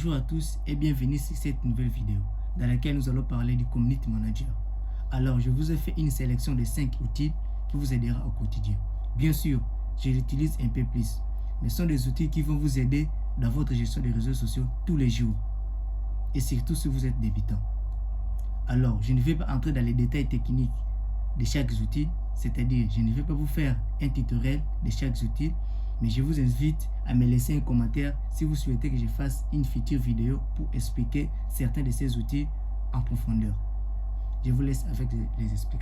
Bonjour à tous et bienvenue sur cette nouvelle vidéo dans laquelle nous allons parler du Community Manager. Alors, je vous ai fait une sélection de 5 outils qui vous aidera au quotidien. Bien sûr, je l'utilise un peu plus, mais ce sont des outils qui vont vous aider dans votre gestion des réseaux sociaux tous les jours et surtout si vous êtes débutant. Alors, je ne vais pas entrer dans les détails techniques de chaque outil, c'est-à-dire je ne vais pas vous faire un tutoriel de chaque outil, mais je vous invite à me laisser un commentaire si vous souhaitez que je fasse une future vidéo pour expliquer certains de ces outils en profondeur. Je vous laisse avec les explications.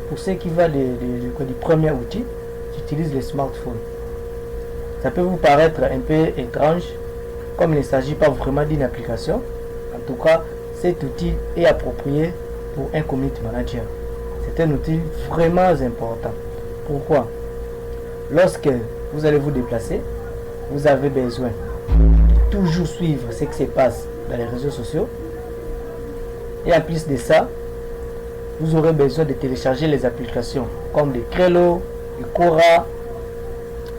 Pour ce qui va du premier outil, j'utilise le smartphone. Ça peut vous paraître un peu étrange, comme il ne s'agit pas vraiment d'une application. En tout cas, cet outil est approprié pour un community manager. C'est un outil vraiment important. Pourquoi? Lorsque vous allez vous déplacer, vous avez besoin de toujours suivre ce qui se passe dans les réseaux sociaux. Et en plus de ça, vous aurez besoin de télécharger les applications comme des Trello, des Quora,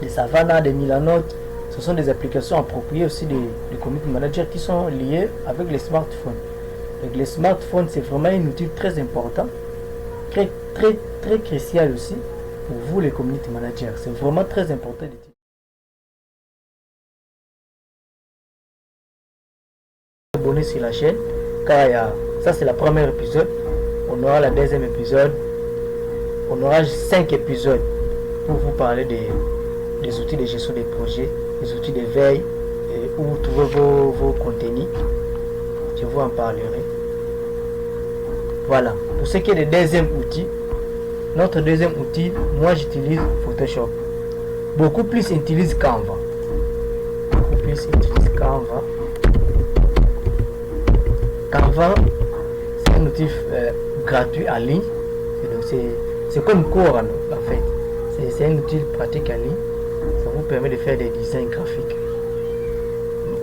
des Savannah, des Milanote. Ce sont des applications appropriées aussi des community managers qui sont liées avec les smartphones. Donc les smartphones, c'est vraiment un outil très important, très crucial aussi pour vous les community managers. C'est vraiment très important d'utiliser. Abonnez sur la chaîne car ça c'est la première épisode. On aura la deuxième épisode. On aura 5 épisodes pour vous parler des outils de gestion des projets, des outils de veille, où vous trouvez vos contenus. Je vous en parlerai. Voilà. Pour ce qui est du deuxième outil, notre deuxième outil, moi j'utilise Photoshop. Beaucoup plus utilise Canva. Beaucoup plus utilise Canva. Canva, c'est un outil gratuit en ligne. C'est comme Quora en fait. C'est un outil pratique en ligne. Ça vous permet de faire des designs graphiques.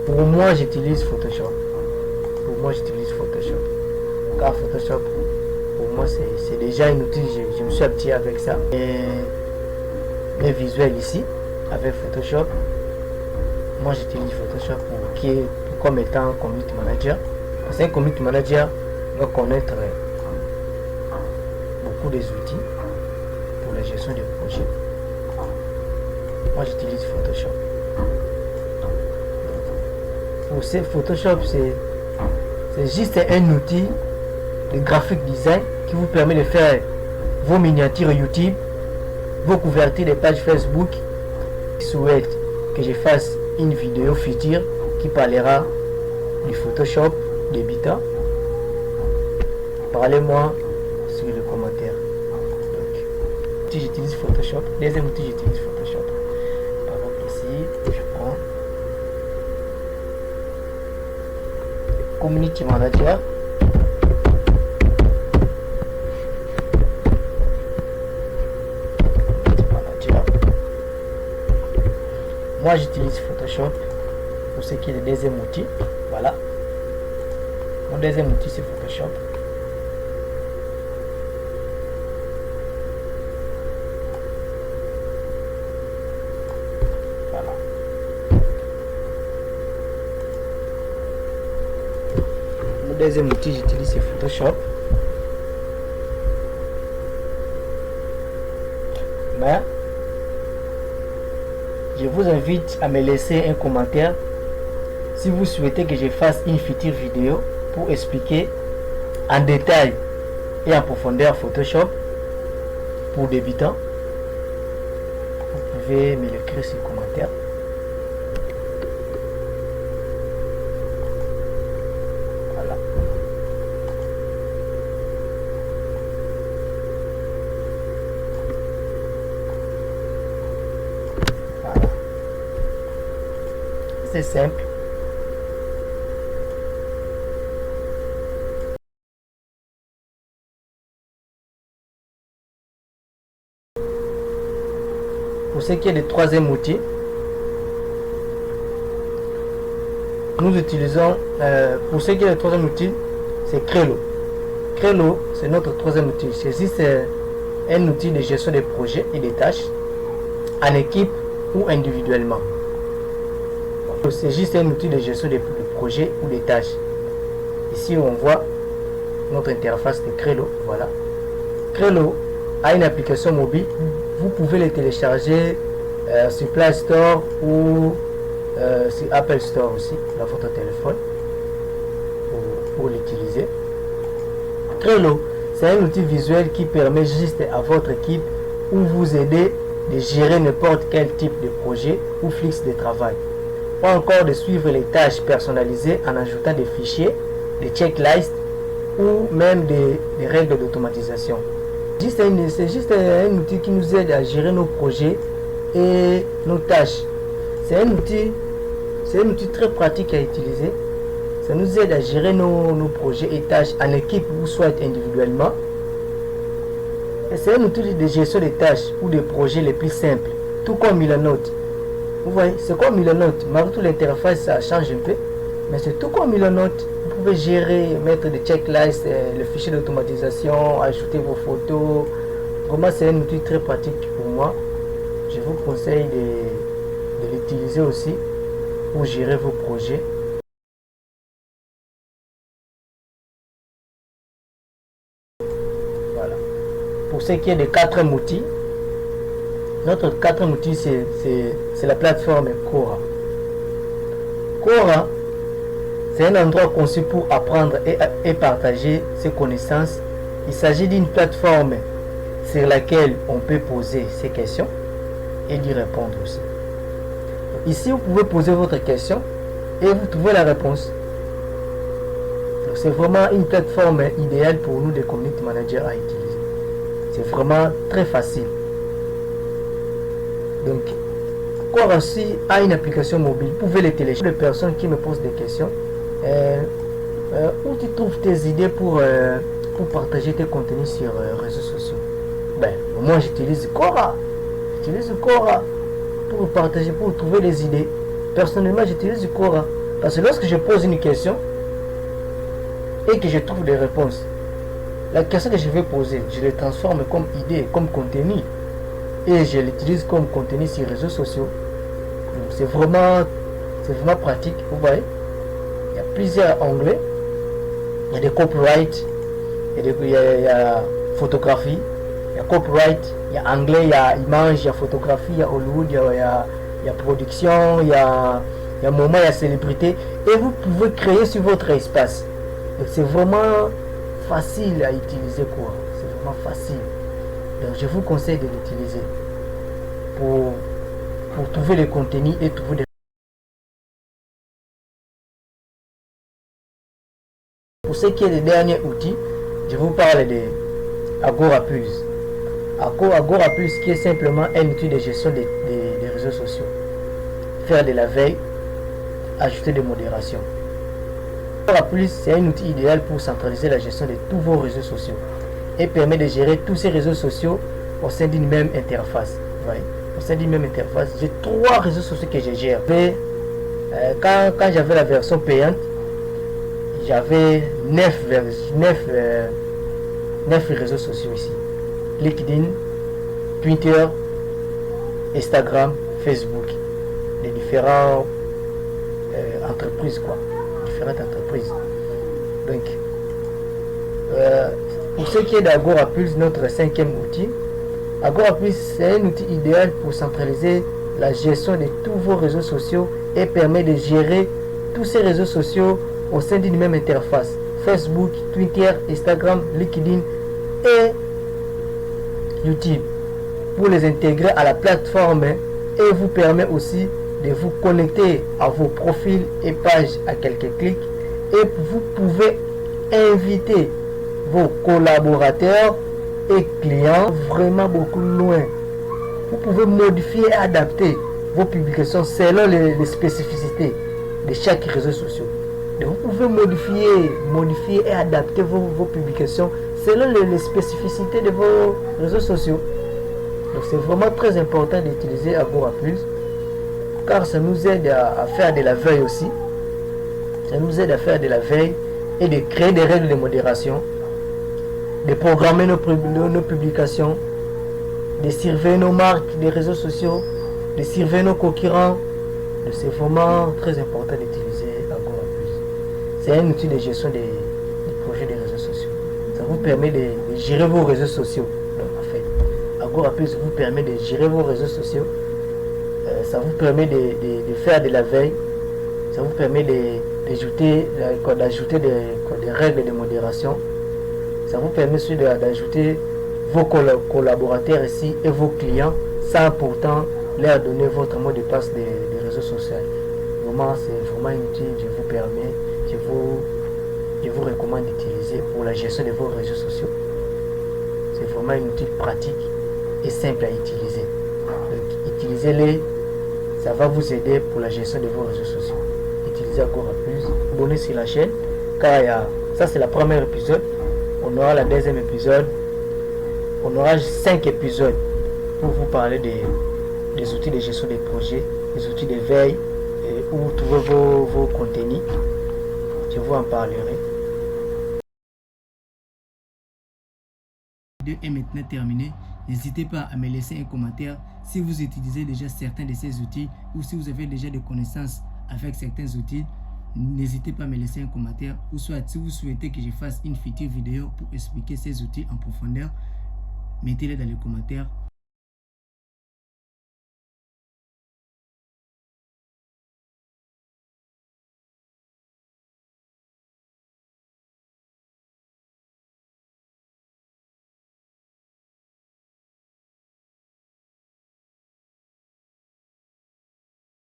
Pour moi, j'utilise Photoshop. Car Photoshop, pour moi, c'est déjà un outil. Je me suis habitué avec ça. Et mes visuels ici, avec Photoshop, moi j'utilise Photoshop comme étant un community manager. Parce qu'un community manager doit connaître beaucoup des outils pour la gestion des projets. Moi j'utilise Photoshop. Pour ce Photoshop, c'est juste un outil de graphic design qui vous permet de faire vos miniatures YouTube, vos couvertures de pages Facebook. Je souhaite que je fasse une vidéo future qui parlera du Photoshop débutant. Parlez-moi sur le commentaire. Donc, j'utilise Photoshop. Deuxième outil, j'utilise Photoshop. Par exemple ici, je prends Community Manager. Moi j'utilise Photoshop pour ce qui est le deuxième outil. Voilà. Mon deuxième outil c'est Photoshop. Voilà. Mon deuxième outil j'utilise c'est Photoshop. Mais je vous invite à me laisser un commentaire si vous souhaitez que je fasse une future vidéo pour expliquer en détail et en profondeur Photoshop pour débutants. Vous pouvez me l'écrire sur le commentaire. Voilà. C'est simple. Pour ce qui est du troisième outil, nous utilisons, pour ce qui est le troisième outil, c'est Trello. Trello, c'est notre troisième outil. Ceci, c'est un outil de gestion des projets et des tâches en équipe ou individuellement. C'est juste un outil de gestion des projets ou des tâches. Ici, on voit notre interface de Trello. Voilà. Trello a une application mobile. Vous pouvez le télécharger sur Play Store ou sur Apple Store aussi, dans votre téléphone, pour l'utiliser. Trello, c'est un outil visuel qui permet juste à votre équipe ou vous aider de gérer n'importe quel type de projet ou flux de travail, ou encore de suivre les tâches personnalisées en ajoutant des fichiers, des checklists ou même des règles d'automatisation. C'est juste un outil qui nous aide à gérer nos projets et nos tâches. C'est un outil très pratique à utiliser. Ça nous aide à gérer nos projets et tâches en équipe ou soit individuellement. C'est un outil de gestion des tâches ou des projets les plus simples, tout comme Milanote. Vous voyez, c'est comme Milanote. Malgré tout, l'interface, ça change un peu, mais c'est tout comme Milanote. Vous pouvez gérer, mettre des checklists, le fichier d'automatisation, ajouter vos photos. Vraiment, c'est un outil très pratique pour moi. Je vous conseille de l'utiliser aussi pour gérer vos projets. Voilà. Pour ce qui est des quatrième outil, notre quatrième outil, c'est la plateforme Quora. Quora, c'est un endroit conçu pour apprendre et partager ses connaissances. Il s'agit d'une plateforme sur laquelle on peut poser ses questions et d'y répondre aussi. Ici, vous pouvez poser votre question et vous trouvez la réponse. C'est vraiment une plateforme idéale pour nous, des community managers, à utiliser. C'est vraiment très facile. Donc, Quora aussi a une application mobile. Vous pouvez les télécharger. Les personnes qui me posent des questions, où tu trouves tes idées pour partager tes contenus sur les réseaux sociaux? Moi, j'utilise Quora. J'utilise Quora pour partager, pour trouver des idées. Personnellement, j'utilise Quora. Parce que lorsque je pose une question et que je trouve des réponses, la question que je vais poser, je la transforme comme idée, comme contenu. Et je l'utilise comme contenu sur les réseaux sociaux. C'est vraiment pratique. Vous voyez, il y a plusieurs onglets. Il y a des copyright, il y a photographie, il y a copyright, il y a anglais, il y a image, il y a photographie, il y a Hollywood, il y a production, il y a moment, il y a célébrité. Et vous pouvez créer sur votre espace. C'est vraiment facile à utiliser, quoi. C'est vraiment facile. Donc je vous conseille de l'utiliser pour trouver les contenus et trouver des... Pour ce qui est des derniers outils, je vous parle de Agorapulse. Agorapulse qui est simplement un outil de gestion des réseaux sociaux. Faire de la veille, ajouter des modérations. Agorapulse, c'est un outil idéal pour centraliser la gestion de tous vos réseaux sociaux et permet de gérer tous ces réseaux sociaux au sein d'une même interface. Ouais. Au sein d'une même interface, j'ai 3 réseaux sociaux que je gère. Quand j'avais la version payante, j'avais 9 réseaux sociaux ici. LinkedIn, Twitter, Instagram, Facebook. Les différentes entreprises, quoi. Différentes entreprises. Donc, pour ce qui est d'Agorapulse, notre 5e outil, Agorapulse, c'est un outil idéal pour centraliser la gestion de tous vos réseaux sociaux et permet de gérer tous ces réseaux sociaux au sein d'une même interface. Facebook, Twitter, Instagram, LinkedIn et YouTube. Pour les intégrer à la plateforme et vous permet aussi de vous connecter à vos profils et pages à quelques clics. Et vous pouvez inviter vos collaborateurs et clients vraiment beaucoup loin. Vous pouvez modifier et adapter vos publications selon les spécificités de chaque réseau social. Et vous pouvez modifier et adapter vos publications selon les spécificités de vos réseaux sociaux. Donc c'est vraiment très important d'utiliser Agorapulse car ça nous aide à faire de la veille aussi Ça nous aide à faire de la veille et de créer des règles de modération, de programmer nos publications, de surveiller nos marques des réseaux sociaux, de surveiller nos concurrents. C'est vraiment très important d'utiliser Agora Plus. C'est un outil de gestion des projets des réseaux sociaux. Ça vous permet de gérer vos réseaux sociaux. Donc, en fait, Agora Plus vous permet de gérer vos réseaux sociaux. Ça vous permet de faire de la veille. Ça vous permet d'ajouter des règles de modération. Ça vous permet aussi d'ajouter vos collaborateurs ici et vos clients sans pourtant leur donner votre mot de passe des réseaux sociaux. Vraiment, c'est vraiment un outil que je vous recommande d'utiliser pour la gestion de vos réseaux sociaux. C'est vraiment un outil pratique et simple à utiliser. Donc, utilisez-les, ça va vous aider pour la gestion de vos réseaux sociaux. Utilisez Agora Plus, abonnez sur la chaîne, car ça c'est le premier épisode. On aura le deuxième épisode. On aura 5 épisodes pour vous parler des outils de gestion des projets, des outils de veille, où vous trouvez vos contenus. Je vous en parlerai. La vidéo est maintenant terminée. N'hésitez pas à me laisser un commentaire si vous utilisez déjà certains de ces outils ou si vous avez déjà des connaissances avec certains outils. N'hésitez pas à me laisser un commentaire, ou soit si vous souhaitez que je fasse une future vidéo pour expliquer ces outils en profondeur, mettez-les dans les commentaires.